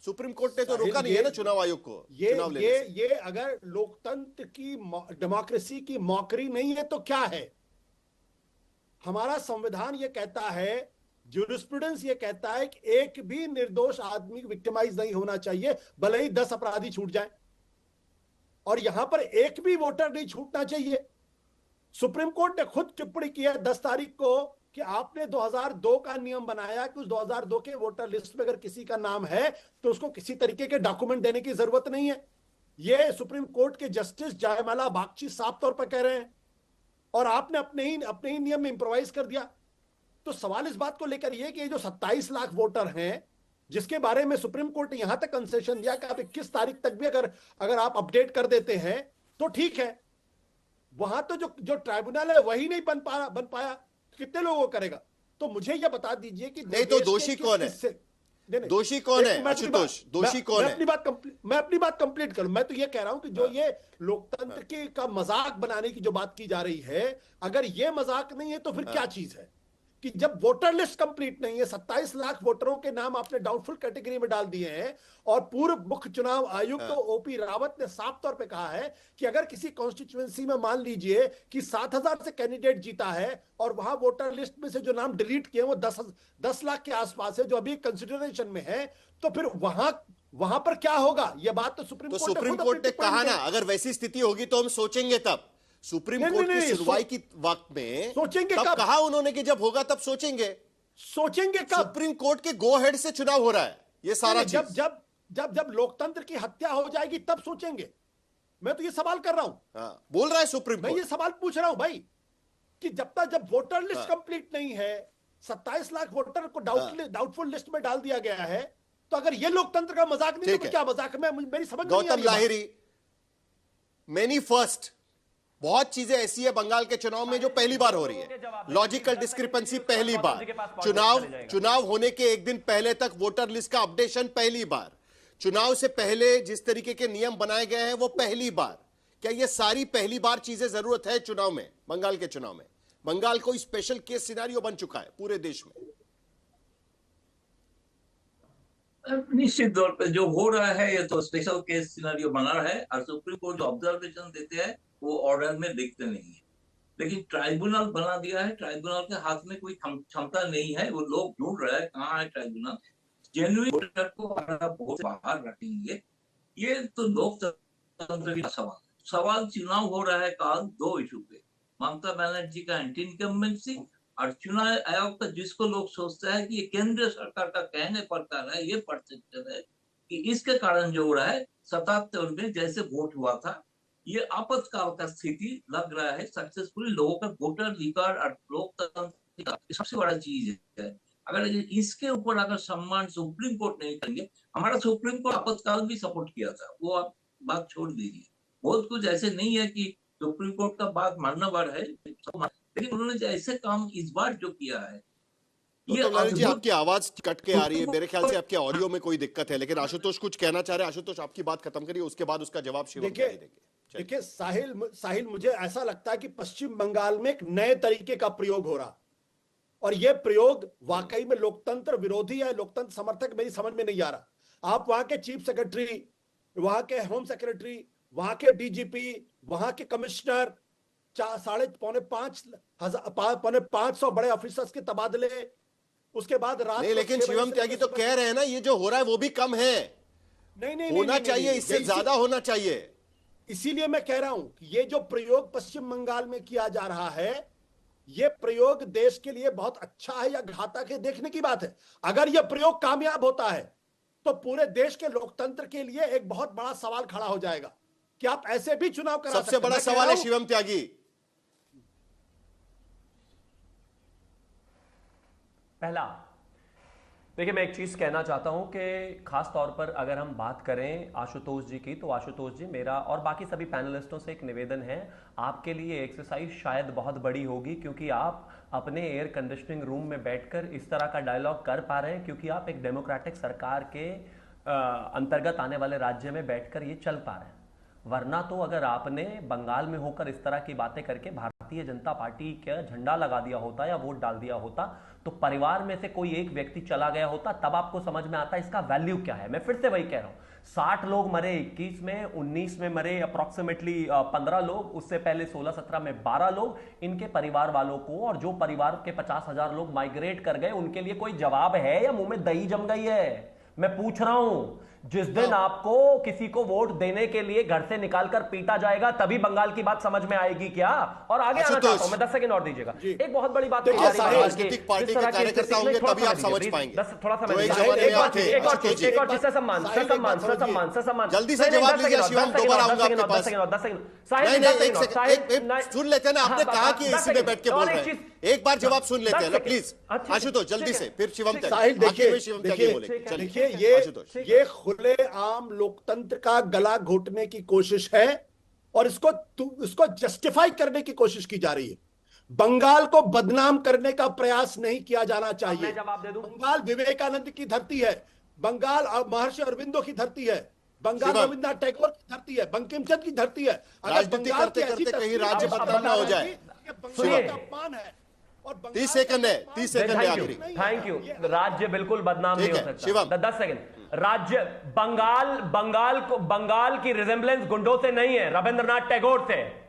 सुप्रीम कोर्ट ने तो रोका नहीं है ना चुनाव आयोग को चुनाव लेने से। ये अगर लोकतंत्र की, डेमोक्रेसी की मौकरी नहीं है तो क्या है? हमारा संविधान ये कहता है, ज्यूरिस्प्रूडेंस ये कहता है कि एक भी निर्दोष आदमी विक्टिमाइज नहीं होना चाहिए, भले ही 10 अपराधी छूट जाएं, और यहां पर एक भी वोटर नहीं छूटना चाहिए। सुप्रीम कोर्ट ने खुद टिप्पणी की है 10 तारीख को कि आपने 2002 का नियम बनाया कि उस 2002 के वोटर लिस्ट में अगर किसी का नाम है तो उसको किसी तरीके के डॉक्यूमेंट देने की जरूरत नहीं है। यह सुप्रीम कोर्ट के जस्टिस जयमाला बागची साफ तौर पर कह रहे हैं, और आपने अपने ही नियम में इंप्रोवाइज कर दिया। तो सवाल इस बात को लेकर यह कि ये जो 27 लाख वोटर हैं, जिसके बारे में सुप्रीम कोर्ट ने यहां तक कंसेशन दिया कि आप 21 तारीख तक भी अगर आप अपडेट कर देते हैं तो ठीक है। वहां तो जो ट्राइब्यूनल है वही नहीं बन पाया, कितने लोगों को करेगा? तो मुझे यह बता दीजिए कि नहीं तो दोषी कौन है? दोषी कौन है आशुतोष? दोषी कौन है? मैं अपनी बात कंप्लीट करूं। मैं तो ये कह रहा हूं कि जो ये लोकतंत्र के का मजाक बनाने की जो बात की जा रही है, अगर ये मजाक नहीं है तो फिर क्या चीज है? कि जब वोटर लिस्ट कंप्लीट नहीं है, 27 लाख वोटरों के नाम आपने डाउटफुल कैटेगरी में डाल दिए हैं, और पूर्व मुख्य चुनाव आयुक्त तो ओपी रावत ने साफ तौर पे कहा है कि अगर किसी कॉन्स्टिट्यूएंसी में मान लीजिए कि 7,000 से कैंडिडेट जीता है और वहां वोटर लिस्ट में से जो नाम डिलीट किए वो 10 लाख के आसपास है, जो अभी कंसिडरेशन में है, तो फिर वहां पर क्या होगा? यह बात तो सुप्रीम कोर्ट ने कहा ना, अगर वैसी स्थिति होगी तो हम सोचेंगे। तब सुप्रीम कोर्ट की सुनवाई की वक्त में सोचेंगे तब कहा उन्होंने कि जब होगा तब सोचेंगे कब? सुप्रीम कोर्ट के गो हेड से चुनाव हो रहा है, ये सारा चीज जब लोकतंत्र की हत्या हो जाएगी तब सोचेंगे। मैं तो ये सवाल कर रहा हूं। बोल रहा है सुप्रीम कोर्ट। मैं ये सवाल पूछ रहा हूं भाई कि जब वोटर लिस्ट कंप्लीट नहीं है, 27 लाख वोटर को डाउटफुल लिस्ट में डाल दिया गया है, तो अगर ये लोकतंत्र का मजाक नहीं तो क्या मजाक है? मेरी समझ नहीं आ रही। गौतम लाहिरी, मेनी फर्स्ट, बहुत चीजें ऐसी है बंगाल के चुनाव में जो पहली बार हो रही है। लॉजिकल डिस्क्रिपेंसी पहली बार, चुनाव होने के एक दिन पहले तक वोटर लिस्ट का अपडेशन पहली बार, चुनाव से पहले जिस तरीके के नियम बनाए गए हैं वो पहली बार। क्या ये सारी पहली बार चीजें जरूरत है चुनाव में? बंगाल के चुनाव में बंगाल कोई स्पेशल केस सिनेरियो बन चुका है पूरे देश में। निश्चित तौर पे जो हो रहा है ये तो स्पेशल केस सिनेरियो बना रहा है, और सुप्रीम कोर्ट जो ऑब्जर्वेशन देते हैं वो ऑर्डर में लिखते नहीं है। लेकिन ट्राइब्यूनल बना दिया है, ट्राइब्यूनल के हाथ में कोई क्षमता नहीं है, वो लोग ढूंढ रहे हैं कहाँ है ट्राइब्यूनल। जेन्युइन वोटर को वोट बाहर रखेंगे, ये तो लोकतंत्र का सवाल चुनाव हो रहा है काल 2 इशू पे, ममता बनर्जी का एंटी इनकम्बेंसी और चुनाव आयोग का, जिसको लोग सोचते हैं कि ये केंद्र सरकार का कहने पड़ता है, ये परसेप्शन है कि इसके कारण जो हो रहा है 77 में जैसे वोट हुआ था, ये आपातकाल का स्थिति लग रहा है। सक्सेसफुली लोगों का वोटर अधिकार और लोकतंत्र सबसे बड़ा चीज है। अगर इसके ऊपर अगर सम्मान सुप्रीम कोर्ट नहीं करेंगे, हमारा सुप्रीम कोर्ट आपातकाल भी सपोर्ट किया था, वो आप बात छोड़ दीजिए। बहुत कुछ ऐसे नहीं है कि सुप्रीम कोर्ट का बात मानना बार है, लेकिन उन्होंने ऐसे काम इस बार जो किया है, जी आपकी आवाज कट के आ रही है, मेरे ख्याल से आपके ऑडियो में कोई दिक्कत है। लेकिन आशुतोष कुछ कहना चाह रहे हैं। आशुतोष आपकी बात खत्म करिए, उसके बाद उसका जवाब शिवम देंगे। देखिए साहिल, मुझे ऐसा लगता है कि पश्चिम बंगाल में एक नए तरीके का प्रयोग हो रहा, और यह प्रयोग वाकई में लोकतंत्र विरोधी है, लोकतंत्र समर्थक मेरी समझ में नहीं आ रहा। आप वहां के चीफ सेक्रेटरी, वहां के होम सेक्रेटरी, वहां के डीजीपी, वहां के कमिश्नर, 550 बड़े ऑफिसर्स के तबादले, उसके बाद रात नहीं, लेकिन शिवम त्यागी तो कह रहे हैं ना ये जो हो रहा है वो भी कम है। नहीं होना चाहिए, इससे ज्यादा होना चाहिए। इसीलिए मैं कह रहा हूं कि ये जो प्रयोग पश्चिम बंगाल में किया जा रहा है, ये प्रयोग देश के लिए बहुत अच्छा है या घातक है देखने की बात है। अगर यह प्रयोग कामयाब होता है तो पूरे देश के लोकतंत्र के लिए एक बहुत बड़ा सवाल खड़ा हो जाएगा कि आप ऐसे भी चुनाव करा सकते हैं। सबसे बड़ा सवाल है शिवम त्यागी। पहला, देखिए मैं एक चीज कहना चाहता हूं कि खास तौर पर अगर हम बात करें आशुतोष जी की, तो आशुतोष जी, मेरा और बाकी सभी पैनलिस्टों से एक निवेदन है, आपके लिए एक्सरसाइज शायद बहुत बड़ी होगी, क्योंकि आप अपने एयर कंडीशनिंग रूम में बैठकर इस तरह का डायलॉग कर पा रहे हैं, क्योंकि आप एक डेमोक्रेटिक सरकार के अंतर्गत आने वाले राज्य में बैठकर ये चल पा रहे हैं। वरना तो अगर आपने बंगाल में होकर इस तरह की बातें करके भारतीय जनता पार्टी का झंडा लगा दिया होता या वोट डाल दिया होता, तो परिवार में से कोई एक व्यक्ति चला गया होता, तब आपको समझ में आता इसका वैल्यू क्या है। मैं फिर से वही कह रहा हूं, 60 लोग मरे 21 में, 19 में मरे अप्रॉक्सीमेटली 15 लोग, उससे पहले 16-17 में 12 लोग, इनके परिवार वालों को, और जो परिवार के 50,000 लोग माइग्रेट कर गए, उनके लिए कोई जवाब है या मुंह में दही जम गई है? मैं पूछ रहा हूं, जिस दिन आपको किसी को वोट देने के लिए घर से निकालकर पीटा जाएगा, तभी बंगाल की बात समझ में आएगी क्या? और आगे आना चाहता हूं मैं, 10 सेकंड और दीजिएगा। एक बहुत बड़ी बात राजनीतिक पार्टी के कार्यकर्ता होंगे तभी आप समझ पाएंगे। थोड़ा सा सम्मान जल्दी से जवाब लीजिए शिवम, दोबारा आऊंगा आपके पास। 10 सेकंड सुन लेते हैं ना, आपने कहा कि इसी में बैठ के बोल रहे हैं। एक बार जवाब सुन लेते हैं ना 10 प्लीज। सेकंड। आशुतोष जल्दी ठीक से, है। फिर शिवम तक। साहिल आखिर में शिवम तक ये बोले। देखिए आशुतोष ये खुलेआम लोकतंत्र का गला घोटने की कोशिश है और इसको जस्टिफाई करने की कोशिश की जा रही है। बंगाल को बदनाम करने का प्रयास नहीं किया जाना चाहिए। मैं जवाब दे दूं। बंगाल विवेकानंद की धरती है, बंगाल महर्षि अरविंदो की धरती है, बंगाल शिवम। रविन्द्रनाथ टैगोर की धरती है, बंकिम चंद्र की धरती है। अगर राजनीति बंगाल करते की ऐसी करते कहीं तस्वीर राज्य आप बदनाम ना हो बना जाए। रहे हैं कि ये बंगाल सुनिए। का अपमान है और बंगाल 30 सेकंड है, 30 सेकंड है थैंक यू, आखिरी। Thank you. राज्य बिल्कुल बदनाम नहीं ठीक हो है, सकता। शिवम। 10 सेकंड। राज्य बंगाल की रिजेम्बलेंस गुंडों से नहीं है, रविंद्रनाथ टैगोर से,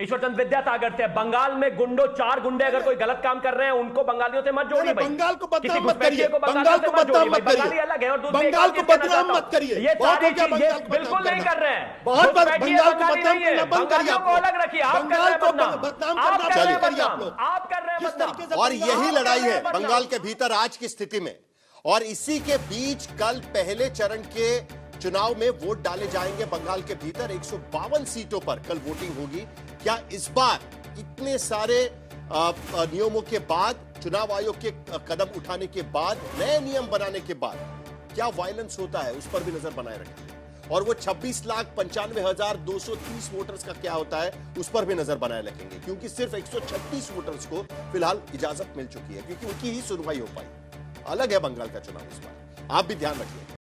ईश्वरचंद विद्यासागर से। बंगाल में चार गुंडे अगर कोई गलत काम कर रहे हैं उनको बंगालियों से मत जोड़िए भाई। बंगाल को किसी बदनाम मत घुसपैठिए करिए, को बंगाल को बदनाम मत बंगाली करिए, अलग है और दूसरी एक बंगाल बात को ये कहना बदनाम चाहता मत हूं। करिए। ये बहुत सारी हो गया चीजें बंगाल को बिल्कुल बदनाम नहीं करना। कर रहे हैं। बहुत घुसपैठिए बंगाल को बंगाली बदनाम नहीं है, करना बंद करिए बंगालियों आप को लोग। अलग रखिए। आप कर बंगाल रहे हैं को बदनाम, बदनाम आप करना कर रहे हैं बंद करिए आप बदनाम, लोग। आप कर रहे हैं जिस बदनाम। तरीके से और बंगाल यही को लड़ाई है बदनाम- बंगाल के भीतर आज की स्थिति में। और इसी के बीच कल पहले चरण के चुनाव में वोट डाले जाएंगे बंगाल के भीतर। 152 सीटों पर कल वोटिंग होगी। क्या इस बार इतने सारे नियमों के बाद, चुनाव आयोग के कदम उठाने के बाद, नए नियम बनाने के बाद क्या वायलेंस होता है, उस पर भी नजर बनाए रखेंगे। और वो 26,95,230 वोटर्स का क्या होता है, उस पर भी नजर बनाए रखेंगे। क्योंकि सिर्फ 136 वोटर्स को फिलहाल इजाजत मिल चुकी है, क्योंकि उनकी ही सुनवाई हो पाई। अलग है बंगाल का चुनाव इस बार, आप भी ध्यान रखिए।